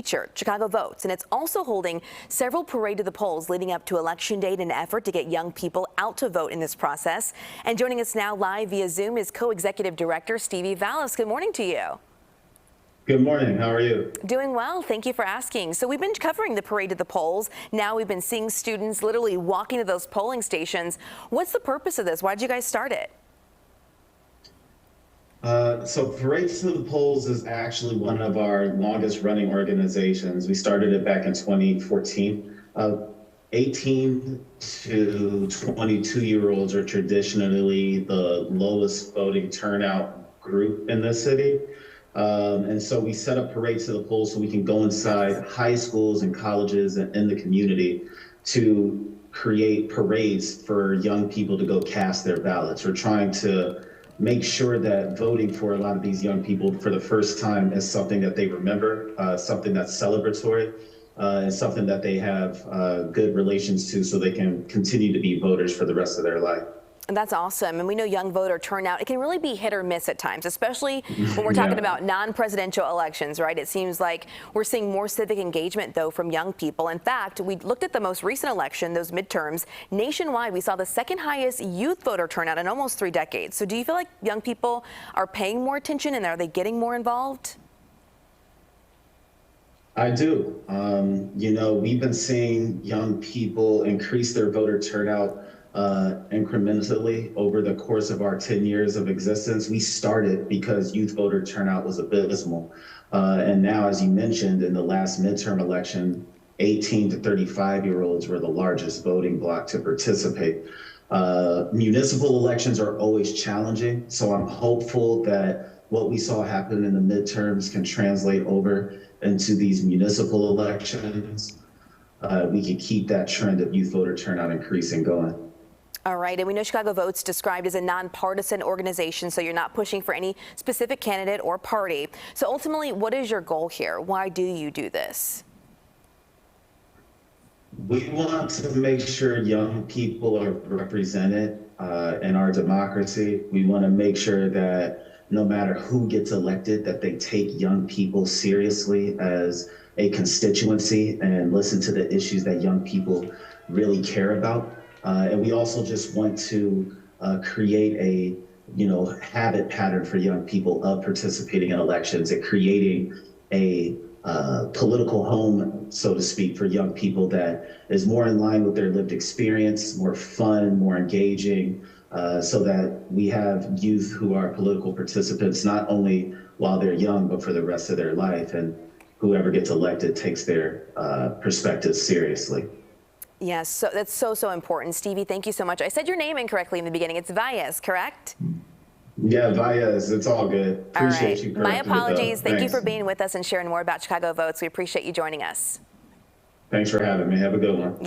feature, Chicago Votes, and it's also holding several Parade to the Polls leading up to Election Day in an effort to get young people out to vote in this process. And joining us now live via Zoom is co-executive director Stevie Valles. Good morning to you. Good morning. How are you? Doing well. Thank you for asking. So we've been covering the Parade to the Polls. Now we've been seeing students literally walking to those polling stations. What's the purpose of this? Why did you guys start it? So Parade to the Polls is actually one of our longest running organizations. We started it back in 2014. 18 to 22-year-olds are traditionally the lowest voting turnout group in the city. And so we set up Parade to the Polls so we can go inside high schools and colleges and in the community to create parades for young people to go cast their ballots. We're trying to make sure that voting for a lot of these young people for the first time is something that they remember, something that's celebratory, and something that they have good relations to so they can continue to be voters for the rest of their life. And that's awesome. And we know young voter turnout, it can really be hit or miss at times, especially when we're talking about non-presidential elections, right? It seems like we're seeing more civic engagement, though, from young people. In fact, we looked at the most recent election, those midterms. Nationwide, we saw the second highest youth voter turnout in almost 3 decades. So do you feel like young people are paying more attention and are they getting more involved? I do. You know, we've been seeing young people increase their voter turnout incrementally over the course of our 10 years of existence. We started because youth voter turnout was abysmal. And now, as you mentioned, in the last midterm election, 18 to 35-year-olds were the largest voting bloc to participate. Municipal elections are always challenging, so I'm hopeful that what we saw happen in the midterms can translate over into these municipal elections. We can keep that trend of youth voter turnout increasing going. All right, and we know Chicago Votes described as a nonpartisan organization, so you're not pushing for any specific candidate or party. So ultimately, what is your goal here? Why do you do this? We want to make sure young people are represented in our democracy. We want to make sure that no matter who gets elected, that they take young people seriously as a constituency and listen to the issues that young people really care about. And we also just want to create a, habit pattern for young people of participating in elections and creating a political home, so to speak, for young people that is more in line with their lived experience, more fun, more engaging, so that we have youth who are political participants, not only while they're young, but for the rest of their life. And whoever gets elected takes their perspectives seriously. Yes, so that's so important. Stevie, thank you so much. I said your name incorrectly in the beginning. It's Valles, correct? Yeah, Valles. It's all good. Appreciate you. My apologies. Thank you Thanks. for being with us and sharing more about Chicago Votes. We appreciate you joining us. Thanks for having me. Have a good one.